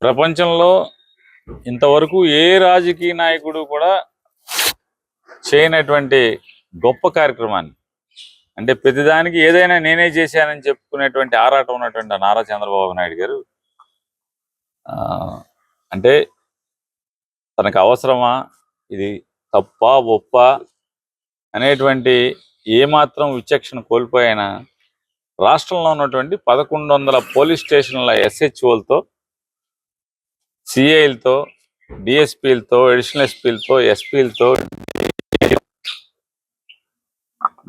ప్రపంచంలో ఇంతవరకు ఏ రాజకీయ నాయకుడు కూడా చేయనటువంటి గొప్ప కార్యక్రమాన్ని, అంటే ప్రతిదానికి ఏదైనా నేనే చేశానని చెప్పుకునేటువంటి ఆరాటం ఉన్నటువంటి నారా చంద్రబాబు నాయుడు గారు అంటే తనకు అవసరమా, ఇది తప్ప ఒప్ప అనేటువంటి ఏమాత్రం విచక్షణ కోల్పోయిన రాష్ట్రంలో ఉన్నటువంటి 1100 పోలీస్ స్టేషన్ల ఎస్హెచ్ఓలతో, సిఐలతో, డిఎస్పీలతో, అడిషనల్ ఎస్పీలతో, ఎస్పీలతో,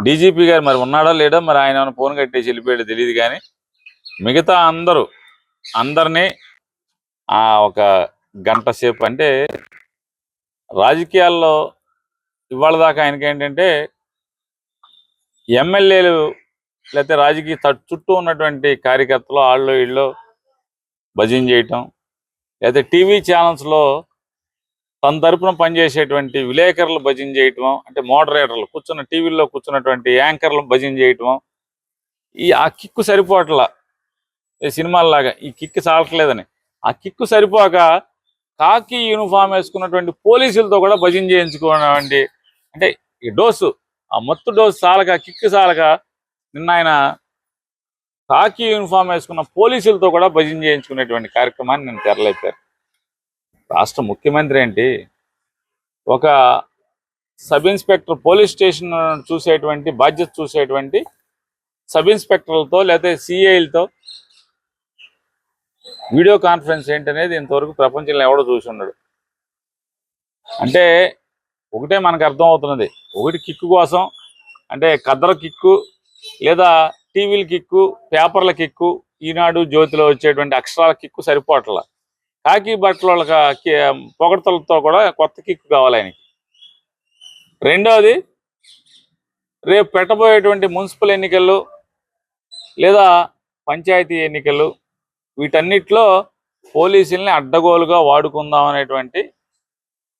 డీజీపీ గారు మరి ఉన్నాడా లేడా, మరి ఆయన ఏమైనా ఫోన్ కట్టేసి వెళ్ళిపోయాడు తెలియదు. కానీ మిగతా అందరినీ ఒక గంట సేపు, అంటే రాజకీయాల్లో ఇవాళ దాకా ఆయనకి ఏంటంటే ఎమ్మెల్యేలు లేకపోతే రాజకీయ చుట్టూ ఉన్నటువంటి కార్యకర్తలు ఆళ్ళు ఇళ్ళు భజన చేయటం, లేకపోతే టీవీ ఛానల్స్లో తన తరపున పనిచేసేటువంటి విలేకరులు భజన చేయటం, అంటే మోడరేటర్లు టీవీల్లో కూర్చున్నటువంటి యాంకర్లు భజన చేయటం, ఆ కిక్కు సరిపోవట్లా. సినిమాల్లాగా ఈ కిక్కు చాలట్లేదని ఆ కిక్కు సరిపోక కాకి యూనిఫామ్ వేసుకున్నటువంటి పోలీసులతో కూడా భజన చేయించుకున్నటువంటి, అంటే ఈ డోసు, ఆ మత్తు డోసు చాలక, కిక్కు చాలక నిన్న ఆయన కాకి యూనిఫామ్ వేసుకున్న పోలీసులతో కూడా భజన చేయించుకునేటువంటి కార్యక్రమాన్ని నేను తెరలేపారు. రాష్ట్ర ముఖ్యమంత్రి ఏంటి, ఒక సబ్ ఇన్స్పెక్టర్ పోలీస్ స్టేషన్ చూసేటువంటి బాధ్యత చూసేటువంటి సబ్ ఇన్స్పెక్టర్లతో లేకపోతే సిఐలతో వీడియో కాన్ఫరెన్స్ ఏంటనేది ఇంతవరకు ప్రపంచంలో ఎవడో చూసి ఉన్నాడు. అంటే ఒకటే మనకు అర్థం అవుతున్నది, ఒకటి కిక్కు కోసం, అంటే కథల కిక్కు లేదా టీవీల కిక్కు, పేపర్ల కిక్కు, ఈనాడు జ్యోతిలో వచ్చేటువంటి అక్షరాల కిక్కు సరిపోవట్ల. కాకి బట్టల పొగడతలతో కూడా కొత్త కిక్కు కావాలి ఆయనకి. రెండవది, రేపు పెట్టబోయేటువంటి మున్సిపల్ ఎన్నికలు లేదా పంచాయతీ ఎన్నికలు, వీటన్నిటిలో పోలీసుల్ని అడ్డగోలుగా వాడుకుందాం అనేటువంటి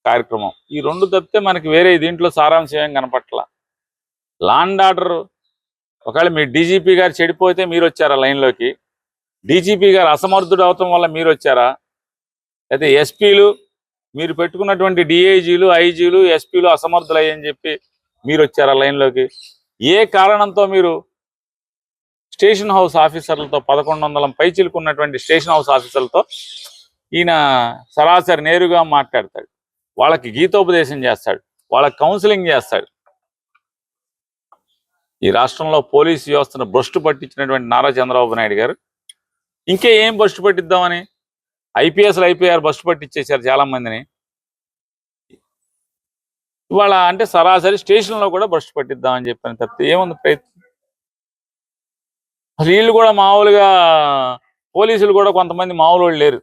కార్యక్రమం. ఈ రెండు తప్పితే మనకి వేరే దీంట్లో సారాంశం ఏం కనపట్ల. లా అండ్ ఆర్డర్, ఒకవేళ మీ డీజీపీ గారు చెడిపోతే మీరు వచ్చారా లైన్లోకి? డీజీపీ గారు అసమర్థుడు అవటం వల్ల మీరు వచ్చారా? అయితే ఎస్పీలు, మీరు పెట్టుకున్నటువంటి డిఐజీలు, ఐజీలు, ఎస్పీలు అసమర్థులయ్యని చెప్పి మీరు వచ్చారా లైన్లోకి? ఏ కారణంతో మీరు స్టేషన్ హౌస్ ఆఫీసర్లతో 1100 పైచిలుకున్నటువంటి స్టేషన్ హౌస్ ఆఫీసర్లతో ఈయన సరాసరి నేరుగా మాట్లాడతాడు, వాళ్ళకి గీతోపదేశం చేస్తాడు, వాళ్ళకి కౌన్సిలింగ్ చేస్తాడు. ఈ రాష్ట్రంలో పోలీసు వ్యవస్థను భ్రష్టు పట్టించినటువంటి నారా చంద్రబాబు నాయుడు గారు ఇంకే ఏం భ్రష్టు పట్టిద్దామని ఐపీఎస్లు ఐపీఆర్ భ్రష్టు పట్టించేశారు చాలా మందిని. ఇవాళ అంటే సరాసరి స్టేషన్లో కూడా భ్రష్టు పట్టిద్దామని చెప్పాను తప్పితే ఏముంది ప్రయత్నం? వీళ్ళు కూడా మామూలుగా పోలీసులు కూడా కొంతమంది మామూలు వాళ్ళు లేరు.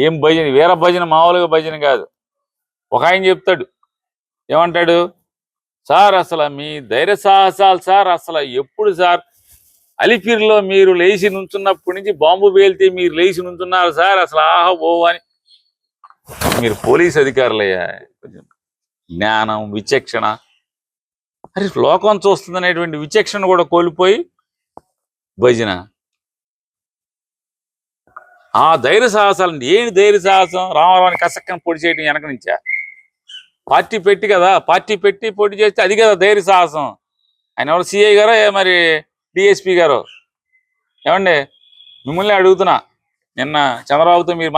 ఏం భజన, వీర భజన, మామూలుగా భజన కాదు. ఒక ఆయన చెప్తాడు, ఏమంటాడు, సార్ అసలు మీ ధైర్య సాహసాలు సార్, అసలు ఎప్పుడు సార్ అలిపిరిలో మీరు లేచి నుంచున్నప్పటి నుంచి బాంబు పేలితే మీరు లేచి నుంచున్నారు సార్, అసలు ఆహా ఓ అని. మీరు పోలీస్ అధికారులయ్యా, కొంచెం జ్ఞానం, విచక్షణ, అరే లోకం చూస్తుందనేటువంటి విచక్షణ కూడా కోల్పోయి భజన. ఆ ధైర్య సాహసాలండి. ఏంటి ధైర్య సాహసం? రామారావుని కసక్కని పొడి చేయడం వెనక నుంచా? పార్టీ పెట్టి కదా, పార్టీ పెట్టి పోటీ చేస్తే అది కదా ధైర్య సాహసం. ఆయన ఎవరు, సిఐ గారో మరి డిఎస్పీ గారో? ఏమండి మిమ్మల్ని అడుగుతున్నా, నిన్న చంద్రబాబుతో మీరు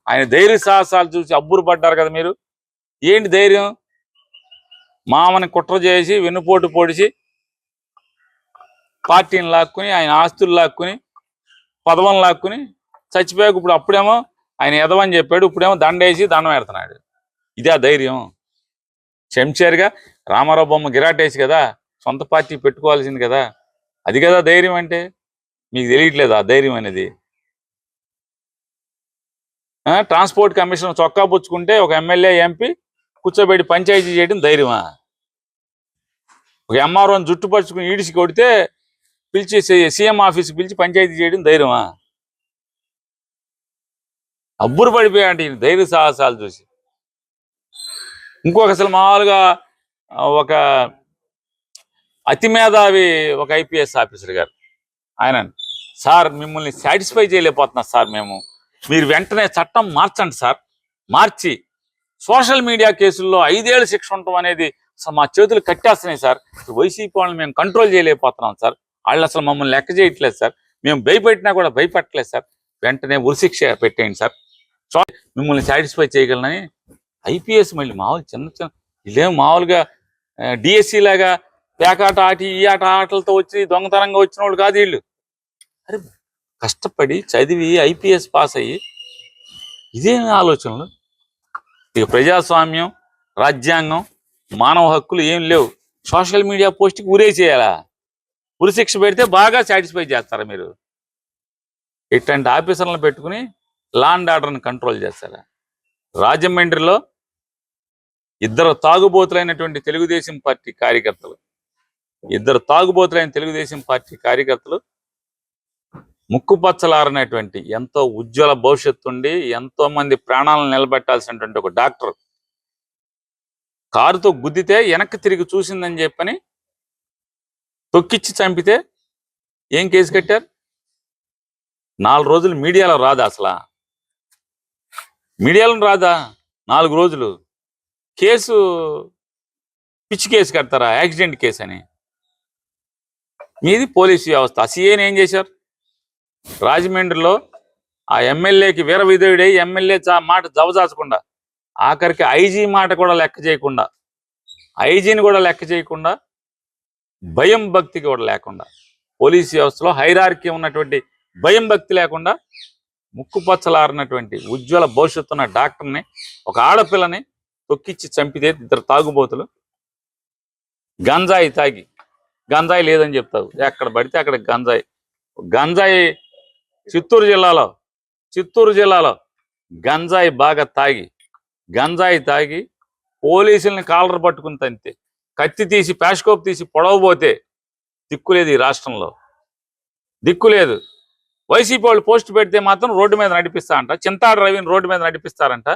ఆయన ధైర్య సాహసాలు చూసి అబ్బురు పడ్డారు కదా మీరు. ఏంటి ధైర్యం? మామని కుట్ర చేసి వెన్నుపోటు పొడిచి పార్టీని లాక్కుని, ఆయన ఆస్తులు లాక్కుని, పదవులను లాక్కుని చచ్చిపోయాక ఇప్పుడు అప్పుడేమో ఆయన ఎదవని చెప్పాడు, ఇప్పుడేమో దండేసి దండం పెడుతున్నాడు. ఇదే ధైర్యం? చెంచారుగా రామారావు బొమ్మ గిరాటేసి కదా సొంత పార్టీ పెట్టుకోవాల్సింది కదా, అది కదా ధైర్యం అంటే. మీకు తెలియట్లేదు ఆ ధైర్యం అనేది. ట్రాన్స్పోర్ట్ కమిషన్ చొక్కా పుచ్చుకుంటే ఒక ఎమ్మెల్యే ఎంపీ కూర్చోబెట్టి పంచాయతీ చేయడం ధైర్యమా? ఒక ఎంఆర్ఓని జుట్టు పరుచుకుని ఈడిసి కొడితే పిలిచి సీఎం ఆఫీస్కి పిలిచి పంచాయతీ చేయడం ధైర్యమా? అబ్బురు పడిపోయాడు ఈయన ధైర్య సాహసాలు చూసి. ఇంకొక అసలు మామూలుగా ఒక అతి మేధావి ఒక ఐపీఎస్ ఆఫీసర్ గారు, ఆయన, సార్ మిమ్మల్ని సాటిస్ఫై చేయలేకపోతున్నా సార్ మేము, మీరు వెంటనే చట్టం మార్చండి సార్. మార్చి సోషల్ మీడియా కేసుల్లో 5 ఏళ్ల శిక్ష ఉండటం అనేది అసలు మా చేతులు కట్టేస్తున్నాయి సార్. వైసీపీ వాళ్ళని మేము కంట్రోల్ చేయలేకపోతున్నాం సార్. వాళ్ళు అసలు మమ్మల్ని లెక్క చేయట్లేదు సార్. మేము భయపెట్టినా కూడా భయపెట్టలేదు సార్. వెంటనే ఉరిశిక్ష పెట్టేయండి సార్. మిమ్మల్ని సాటిస్ఫై చేయగలనని ఐపీఎస్ మళ్ళీ మామూలు చిన్న ఇదేం మామూలుగా డిఎస్సి లాగా పేకాట ఆటి ఈ ఆటలతో వచ్చి దొంగతనంగా వచ్చిన వాళ్ళు కాదు వీళ్ళు. అరే కష్టపడి చదివి ఐపీఎస్ పాస్ అయ్యి ఇదేమి ఆలోచనలు? ఇక ప్రజాస్వామ్యం, రాజ్యాంగం, మానవ హక్కులు ఏం లేవు. సోషల్ మీడియా పోస్ట్కి ఉరేసేయాలా? ఉరిశిక్ష పెడితే బాగా సాటిస్ఫై చేస్తారా మీరు? ఇట్లాంటి ఆఫీసర్లను పెట్టుకుని లా అండ్ ఆర్డర్ని కంట్రోల్ చేస్తారా? రాజమండ్రిలో 2 తాగుబోతులైనటువంటి తెలుగుదేశం పార్టీ కార్యకర్తలు ముక్కుపచ్చలారనేటువంటి ఎంతో ఉజ్వల భవిష్యత్తు ఉండి ఎంతో మంది ప్రాణాలను నిలబెట్టాల్సినటువంటి ఒక డాక్టర్ కారుతో గుద్దితే వెనక్కి తిరిగి చూసిందని చెప్పని తొక్కిచ్చి చంపితే ఏం కేసు కట్టారు? 4 రోజులు మీడియాలో రాదా? అసలు మీడియాలో రాదా? 4 రోజులు కేసు పిచ్చి కేసు కడతారా? యాక్సిడెంట్ కేసు అని. మీది పోలీసు వ్యవస్థ. సీఏని ఏం చేశారు? రాజమండ్రిలో ఆ ఎమ్మెల్యేకి వీర విధేయుడై ఎమ్మెల్యే మాట జవదాచకుండా ఆఖరికి ఐజీ మాట కూడా లెక్క చేయకుండా, ఐజీని కూడా లెక్క చేయకుండా, భయం భక్తి కూడా లేకుండా, పోలీసు వ్యవస్థలో హైరార్కీ ఉన్నటువంటి భయం భక్తి లేకుండా ముక్కుపచ్చలారినటువంటి ఉజ్వల భవిష్యత్తు ఉన్న డాక్టర్ని, ఒక ఆడపిల్లని తొక్కిచ్చి చంపితే 2 తాగుబోతులు గంజాయి తాగి, గంజాయి లేదని చెప్తావు, ఎక్కడ పడితే అక్కడ గంజాయి చిత్తూరు జిల్లాలో గంజాయి బాగా గంజాయి తాగి పోలీసుల్ని కాలర్ పట్టుకుని తంతే, కత్తి తీసి ప్యాష్కోప్ తీసి పొడవబోతే దిక్కులేదు. ఈ రాష్ట్రంలో దిక్కులేదు. వైసీపీ వాళ్ళు పోస్ట్ పెడితే మాత్రం రోడ్డు మీద నడిపిస్తారంట. చింతాడు రవిని రోడ్డు మీద నడిపిస్తారంట.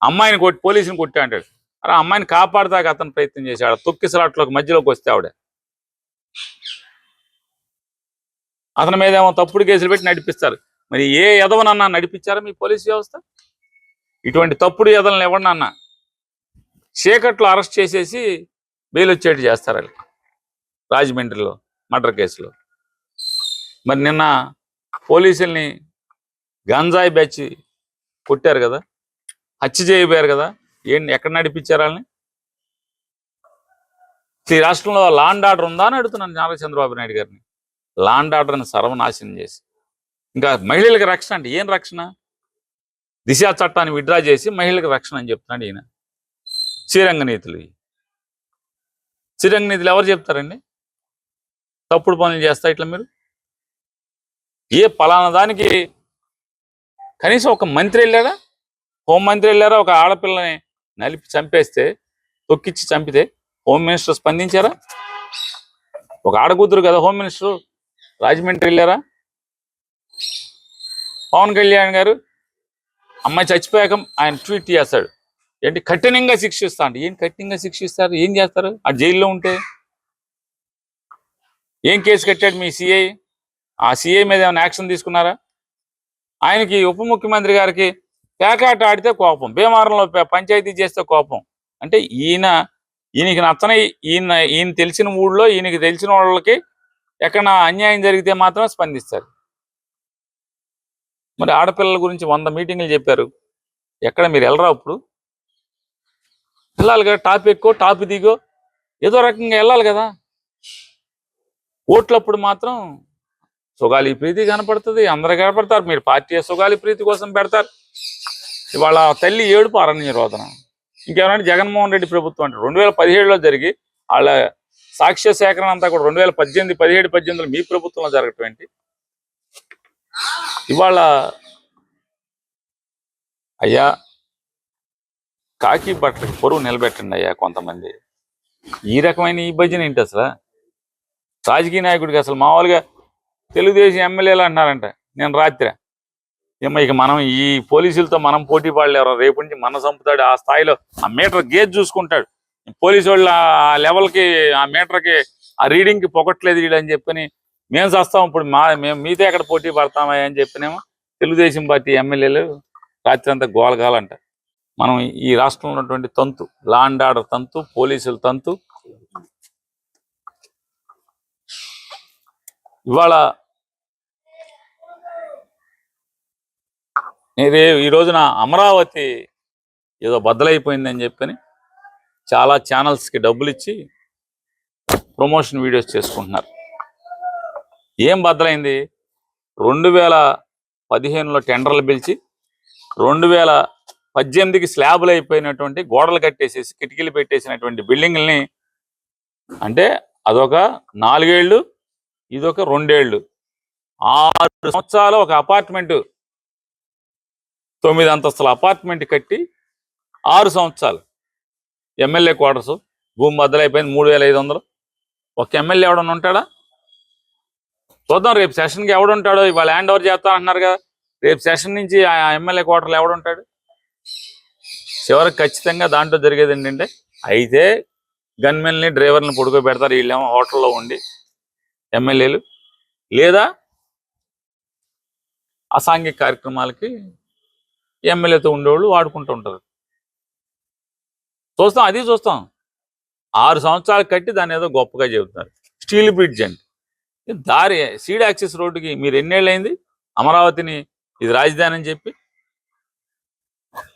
అమ్మాయిని కొట్టి పోలీసుని కొట్టి అంటాడు. అరే అమ్మాయిని కాపాడతాక అతను ప్రయత్నం చేశాడు. తొక్కిసలాట్లోకి మధ్యలోకి వస్తే ఆవిడ అతని మీద ఏమో తప్పుడు కేసులు పెట్టి నడిపిస్తారు. మరి ఏ ఎదవనన్నా నడిపించారా మీ పోలీసు వ్యవస్థ? ఇటువంటి తప్పుడు ఎదవలను ఎవరినన్నా చీకట్లో అరెస్ట్ చేసేసి బెయిల్ వచ్చేట్టు చేస్తారు వాళ్ళు. రాజమండ్రిలో మర్డర్ కేసులో మరి నిన్న పోలీసుల్ని గంజాయి బ్యాచ్ కొట్టారు కదా, హత్య చేయబోయారు కదా, ఎక్కడ నడిపించారు వాళ్ళని? ఈ రాష్ట్రంలో లా అండ్ ఆర్డర్ ఉందా అని అడుగుతున్నాను నారా చంద్రబాబు నాయుడు గారిని. లా అండ్ ఆర్డర్ని సర్వనాశనం చేసి ఇంకా మహిళలకు రక్షణ అంటే ఏం రక్షణ? దిశా చట్టాన్ని విడ్డ్రా చేసి మహిళలకు రక్షణ అని చెప్తున్నాడు ఈయన. శ్రీరంగ నీతులు ఎవరు చెప్తారండి? తప్పుడు పనులు చేస్తా ఇట్లా మీరు? ఏ పలానా దానికి కనీసం ఒక మంత్రి వెళ్ళారా? హోంమంత్రి వెళ్ళారా? ఒక ఆడపిల్లని నలిపి చంపేస్తే, తొక్కిచ్చి చంపితే హోమ్ మినిస్టర్ స్పందించారా? ఒక ఆడకూతురు కదా హోమ్ మినిస్టర్, రాజమండ్రి వెళ్ళారా? పవన్ కళ్యాణ్ గారు అమ్మాయి చచ్చిపోయాక ఆయన ట్వీట్ చేస్తాడు, ఏంటి కఠినంగా శిక్షిస్తా అంటే. ఏం కఠినంగా శిక్షిస్తారు? ఏం చేస్తారు? ఆ జైల్లో ఉంటే ఏం కేసు కట్టాడు మీ సిఐ? ఆ సిఐ మీద ఏమైనా యాక్షన్ తీసుకున్నారా? ఆయనకి ఉప ముఖ్యమంత్రి గారికి పేకాట ఆడితే కోపం, భీమవరంలో పంచాయతీ చేస్తే కోపం. అంటే ఈయనకి నచ్చని, ఈయన తెలిసిన ఊళ్ళో ఈయనకి తెలిసిన వాళ్ళకి ఎక్కడ అన్యాయం జరిగితే మాత్రం స్పందిస్తారు. మరి ఆడపిల్లల గురించి 100 మీటింగులు చెప్పారు. ఎక్కడ మీరు వెళ్ళరా? ఇప్పుడు వెళ్ళాలి కదా, టాప్ ఎక్కువ టాప్ దిగో ఏదో రకంగా వెళ్ళాలి కదా. ఓట్లప్పుడు మాత్రం సుగాలి ప్రీతి కనపడుతుంది, అందరు కనపడతారు. మీరు పార్టీ సుగాలి ప్రీతి కోసం పెడతారు. ఇవాళ తల్లి ఏడుపు అరణ్య రోదన. ఇంకేమంటే జగన్మోహన్ రెడ్డి ప్రభుత్వం అంటే 2017లో జరిగి వాళ్ళ సాక్ష్య సేకరణ అంతా కూడా 2018, 17, 18లో మీ ప్రభుత్వంలో జరగటం ఏంటి? ఇవాళ అయ్యా కాకి బట్టలకి పొరుగు నిలబెట్టండి అయ్యా. కొంతమంది ఈ రకమైన ఈ భజన ఏంటి అసలు? రాజకీయ నాయకుడికి అసలు మామూలుగా తెలుగుదేశం ఎమ్మెల్యేలు అంటున్నారంట నేను రాత్రి ఏమో. ఇక మనం ఈ పోలీసులతో మనం పోటీ పడలేరు. రేపు నుంచి మన చంపుతాడు. ఆ స్థాయిలో ఆ మీటర్ గేజ్ చూసుకుంటాడు. పోలీసు వాళ్ళు ఆ లెవెల్కి, ఆ మీటర్కి, ఆ రీడింగ్కి పొగట్లేదు వీళ్ళు అని చెప్పని మేము చేస్తాం. ఇప్పుడు మేము మీతో ఎక్కడ పోటీ పడతామా అని చెప్పినేమో తెలుగుదేశం పార్టీ ఎమ్మెల్యేలు రాత్రి అంతా గోలగాలంట. మనం ఈ రాష్ట్రంలో ఉన్నటువంటి తంతు, లా అండ్ ఆర్డర్ తంతు, పోలీసుల తంతు. ఇవాళ ఈ రోజున అమరావతి ఏదో బద్దలైపోయిందని చెప్పని చాలా ఛానల్స్కి డబ్బులు ఇచ్చి ప్రమోషన్ వీడియోస్ చేసుకుంటున్నారు. ఏం బద్దలైంది? 2015లో టెండర్లు పిలిచి 2018కి స్లాబులు అయిపోయినటువంటి గోడలు కట్టేసేసి కిటికీలు పెట్టేసినటువంటి బిల్డింగుల్ని, అంటే అదొక 4 ఏళ్ళు, ఇదొక 2 ఏళ్ళు, 6 సంవత్సరాలు ఒక అపార్ట్మెంటు, 9 అంతస్తుల అపార్ట్మెంట్ కట్టి 6 సంవత్సరాలు ఎమ్మెల్యే క్వార్టర్స్, భూమి బద్దలైపోయింది 3500. ఒక ఎమ్మెల్యే ఎవడన్నా ఉంటాడా? చూద్దాం రేపు సెషన్కి ఎవడుంటాడో. ఇవాళ హ్యాండ్ ఓవర్ చేస్తా అంటున్నారు కదా, రేపు సెషన్ నుంచి ఆ ఎమ్మెల్యే క్వార్టర్లో ఎవడుంటాడు? చివరికి ఖచ్చితంగా దాంట్లో జరిగేది ఏంటంటే, అయితే గన్మెన్ని డ్రైవర్ని పడుకోబెడతారు, వీళ్ళేమో హోటల్లో ఉండి ఎమ్మెల్యేలు, లేదా అసాంఘిక కార్యక్రమాలకి ఎమ్మెల్యేతో ఉండేవాళ్ళు వాడుకుంటూ ఉంటారు. చూస్తాం, అది చూస్తాం. 6 సంవత్సరాలు కట్టి దాన్ని ఏదో గొప్పగా చెబుతున్నారు. స్టీల్ బ్రిడ్జ్ అండి, దారి సీడ్ యాక్సెస్ రోడ్డుకి మీరు ఎన్నేళ్ళైంది అమరావతిని ఇది రాజధాని అని చెప్పి?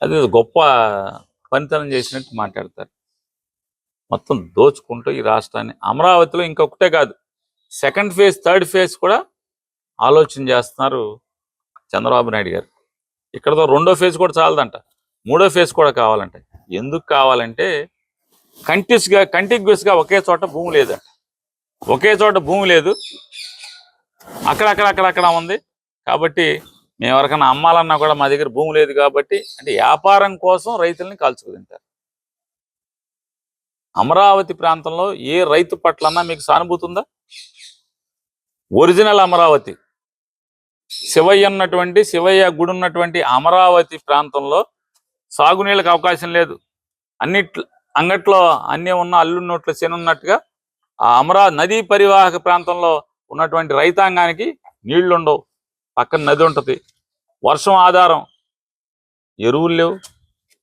అది గొప్ప పనితనం చేసినట్టు మాట్లాడతారు. మొత్తం దోచుకుంటూ ఈ రాష్ట్రాన్ని. అమరావతిలో ఇంకొకటే కాదు, సెకండ్ ఫేజ్, థర్డ్ ఫేజ్ కూడా ఆలోచన చేస్తున్నారు చంద్రబాబు నాయుడు గారు. ఇక్కడతో 2వ ఫేజ్ కూడా చాలదంట, 3వ ఫేజ్ కూడా కావాలంట. ఎందుకు కావాలంటే కంటిగ్యూస్గా ఒకే చోట భూమి లేదంట. ఒకే చోట భూమి లేదు, అక్కడక్కడ ఉంది. కాబట్టి మేము ఎవరికైనా అమ్మాలన్నా కూడా మా దగ్గర భూమి లేదు కాబట్టి, అంటే వ్యాపారం కోసం రైతుల్ని కాల్చుకు తింటారు. అమరావతి ప్రాంతంలో ఏ రైతు పట్లన్నా మీకు సానుభూతి ఉందా? ఒరిజినల్ అమరావతి, శివయ్య గుడి ఉన్నటువంటి అమరావతి ప్రాంతంలో సాగునీళ్ళకి అవకాశం లేదు. అంగట్లో అన్నీ ఉన్న అల్లున్నోట్ల శనున్నట్టుగా ఆ నదీ పరివాహక ప్రాంతంలో ఉన్నటువంటి రైతాంగానికి నీళ్లుండవు. పక్కన నది ఉంటుంది, వర్షం ఆధారం, ఎరువులు లేవు,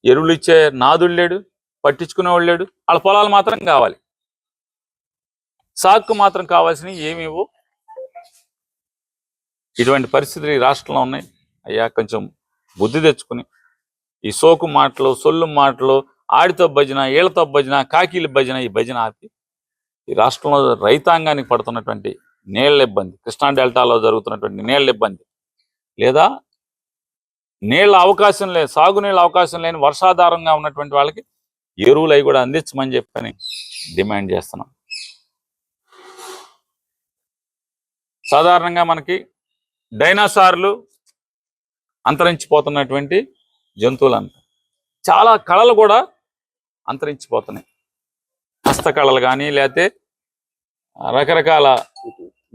ఎరువులు ఇచ్చే నాదుడు లేడు, పట్టించుకునేవాళ్ళు లేడు. వాళ్ళ పొలాలు మాత్రం కావాలి, సాగుకు మాత్రం కావాల్సినవి ఏమేవో. ఇటువంటి పరిస్థితులు ఈ రాష్ట్రంలో ఉన్నాయి. అయ్యా కొంచెం బుద్ధి తెచ్చుకుని ఈ సోకు మాటలు, సొల్లు మాటలు, ఆడితో భజన, ఏళ్లతో భజన, కాకీల భజన, ఈ భజన ఆపి ఈ రాష్ట్రంలో రైతాంగానికి పడుతున్నటువంటి నీళ్ల ఇబ్బంది, కృష్ణా డెల్టాలో జరుగుతున్నటువంటి నీళ్ల ఇబ్బంది, లేదా నీళ్ల అవకాశం లేదు, సాగునీళ్ళ అవకాశం లేని వర్షాధారంగా ఉన్నటువంటి వాళ్ళకి ఎరువులు అవి కూడా అందించమని చెప్పని డిమాండ్ చేస్తున్నాం. సాధారణంగా మనకి డైనోసార్లు అంతరించిపోతున్నటువంటి జంతువులు అంట. చాలా కళలు కూడా అంతరించిపోతున్నాయి. హస్తకళలు కానీ, లేకపోతే రకరకాల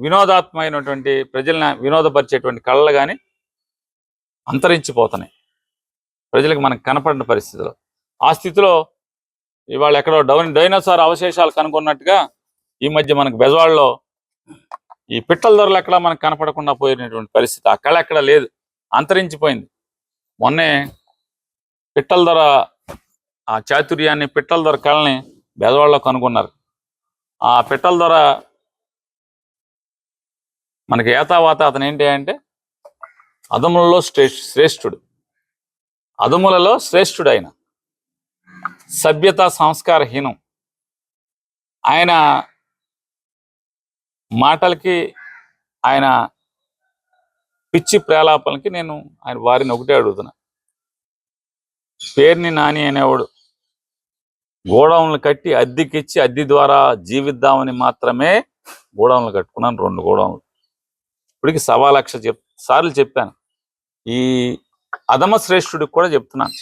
వినోదాత్మకమైనటువంటి ప్రజల్ని వినోదపరిచేటువంటి కళలు కానీ అంతరించిపోతున్నాయి. ప్రజలకు మనకు కనపడిన పరిస్థితిలో, ఆ స్థితిలో ఇవాళ ఎక్కడో డైనోసార్ అవశేషాలు కనుక్కున్నట్టుగా ఈ మధ్య మనకు బెజవాడలో ఈ పిట్టల ధరలు ఎక్కడ మనకు కనపడకుండా పోయినటువంటి పరిస్థితి. ఆ కళ ఎక్కడ లేదు, అంతరించిపోయింది. మొన్నే పిట్టల ధర ఆ చాతుర్యాన్ని, పిట్టల ధర కళని బెజవాడలో కనుగొన్నారు. ఆ పిట్టల ధర మనకి ఏతావాత అతను ఏంటి అంటే అదములలో శ్రేష్ఠుడు, అదములలో శ్రేష్ఠుడు. ఆయన సభ్యత సంస్కారహీనం. ఆయన మాటలకి, ఆయన పిచ్చి ప్రేలాపలకి నేను వారిని ఒకటే అడుగుతున్నా. పేర్ని నాని అనేవాడు గోడౌన్లు కట్టి అద్దెకిచ్చి అద్దె ద్వారా జీవిద్దామని మాత్రమే గోడౌన్లు కట్టుకున్నాను, 2 గోడౌన్లు. ఇప్పటికి 1,00,000 సార్లు చెప్పాను. ఈ అధమ శ్రేష్ఠుడికి కూడా చెప్తున్నాను,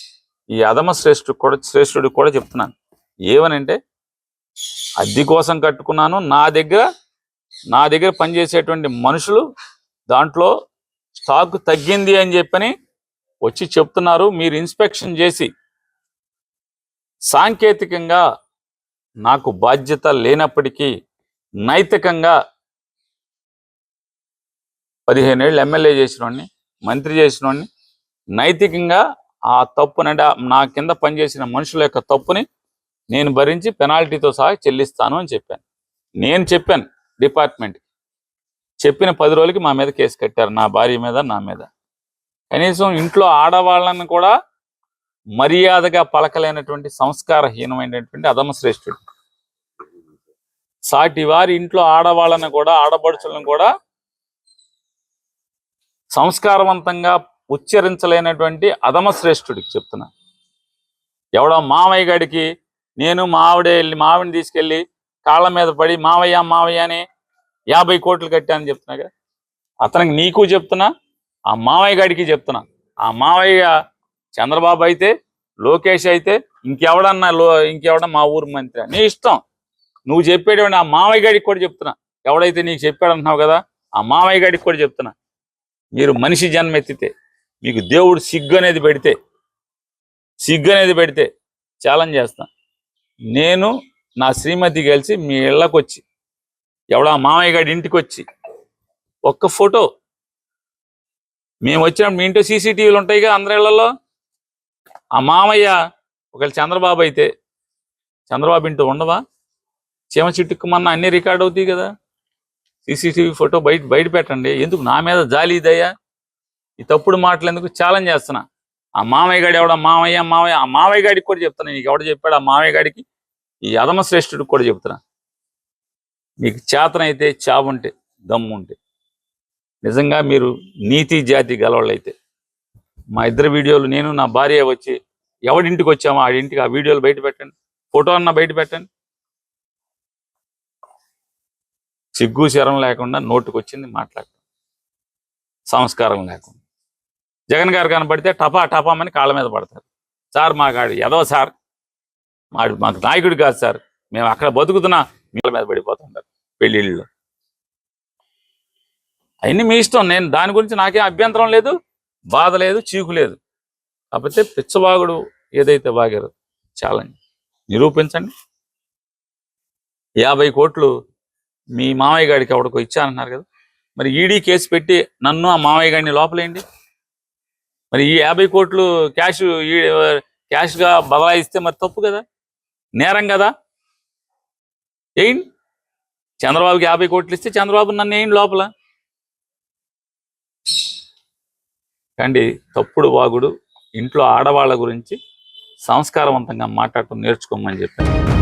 ఈ అధమ శ్రేష్ఠుడికి కూడా చెప్తున్నాను. ఏమనంటే అద్దె కోసం కట్టుకున్నాను, నా దగ్గర పనిచేసేటువంటి మనుషులు దాంట్లో స్టాక్ తగ్గింది అని చెప్పని వచ్చి చెప్తున్నారు. మీరు ఇన్స్పెక్షన్ చేసి సాంకేతికంగా నాకు బాధ్యత లేనప్పటికీ నైతికంగా 15 ఏళ్ళు ఎమ్మెల్యే చేసిన వాడిని, మంత్రి చేసినోడిని నైతికంగా ఆ తప్పుని, అంటే నా కింద పనిచేసిన మనుషుల యొక్క తప్పుని నేను భరించి పెనాల్టీతో సహా చెల్లిస్తాను అని చెప్పాను. నేను చెప్పాను డిపార్ట్మెంట్. చెప్పిన 10 రోజులకి మా మీద కేసు కట్టారు, నా భార్య మీద, నా మీద. కనీసం ఇంట్లో ఆడవాళ్ళని కూడా మర్యాదగా పలకలేనటువంటి సంస్కారహీనమైనటువంటి అధమ శ్రేష్ఠుడు. సాటి వారి ఇంట్లో ఆడవాళ్ళని కూడా, ఆడపడుచులను కూడా సంస్కారవంతంగా ఉచ్చరించలేనటువంటి అధమ శ్రేష్ఠుడికి చెప్తున్నా. ఎవడో మావయ్య గాడికి నేను మా ఆవిడని తీసుకెళ్ళి కాళ్ళ మీద పడి మావయ్య మావయ్య అని 50 కోట్లు కట్టానని చెప్తున్నాగా. అతనికి నీకు చెప్తున్నా, ఆ మావయ్య గాడికి చెప్తున్నా. ఆ మావయ్య చంద్రబాబు అయితే, లోకేష్ అయితే, ఇంకెవడన్నా మా ఊరు మంత్రి, నీ ఇష్టం. నువ్వు చెప్పేటువంటి ఆ మావయ్య గాడికి కూడా చెప్తున్నా. ఎవడైతే నీకు చెప్పాడంటున్నావు కదా, ఆ మావయ్య గాడికి కూడా చెప్తున్నా. మీరు మనిషి జన్మెత్తితే, మీకు దేవుడు సిగ్గు అనేది పెడితే ఛాలెంజ్ చేస్తా. నేను నా శ్రీమతి కలిసి మీ ఇళ్ళకు వచ్చి, ఎవడా మామయ్య గారి ఇంటికి వచ్చి ఒక్క ఫోటో, మేము వచ్చినప్పుడు మీ ఇంట్లో సీసీటీవీలు ఉంటాయిగా అందరి ఇళ్లలో, ఆ మామయ్య ఒకవేళ చంద్రబాబు అయితే, చంద్రబాబు ఇంటూ ఉండవా? చీమ చిట్టుకుమన్నా అన్ని రికార్డ్ అవుతాయి కదా. సీసీటీవీ ఫోటో బయట పెట్టండి. ఎందుకు నా మీద జాలి దయ్యా? ఈ తప్పుడు మాటలు ఎందుకు? ఛాలెంజ్ చేస్తున్నా. ఆ మామయ్య గాడి ఎవడ మామయ్య ఆ మామయ్య గాడికి కూడా చెప్తున్నా. నీకు ఎవడ చెప్పాడు? ఆ మామయ్య గాడికి, ఈ అధమ శ్రేష్ఠుడికి కూడా చెప్తున్నా. మీకు చేతనైతే, చావుంటే, దమ్ముంటే, నిజంగా మీరు నీతి జాతి గలవాళ్ళైతే మా ఇద్దరు వీడియోలు, నేను నా భార్య వచ్చి ఎవడింటికి వచ్చామో ఆడింటికి ఆ వీడియోలు బయట పెట్టండి, ఫోటో అన్న బయట పెట్టండి. సిగ్గు శరం లేకుండా నోటుకు వచ్చింది మాట్లాడటం, సంస్కారం లేకుండా. జగన్ గారు కనపడితే టపామని కాళ్ళ మీద పడతారు. సార్ మాకు ఎదవ సార్, మాకు నాయకుడు కాదు సార్, మేము అక్కడ బతుకుతున్నా మీళ్ళ మీద పడిపోతుంటారు పెళ్ళిళ్ళు. అవన్నీ మీ ఇష్టం. నేను దాని గురించి నాకేం అభ్యంతరం లేదు, బాధ లేదు, చీకు లేదు. కాకపోతే పిచ్చబాగుడు ఏదైతే బాగారో ఛాలెంజ్ నిరూపించండి. 50 కోట్లు మీ మామయ్య గారికి ఎవడికో ఇచ్చానంటున్నారు కదా, మరి ఈడీ కేసు పెట్టి నన్ను ఆ మామయ్య గారిని లోపలేయండి. మరి ఈ 50 కోట్లు క్యాష్గా బదలాయిస్తే మరి తప్పు కదా, నేరం కదా. ఏంటి చంద్రబాబుకి 50 కోట్లు ఇస్తే చంద్రబాబు నన్ను ఏంటి లోపల కండి. తప్పుడు వాగుడు, ఇంట్లో ఆడవాళ్ళ గురించి సంస్కారవంతంగా మాట్లాడటం నేర్చుకోమని చెప్పాను.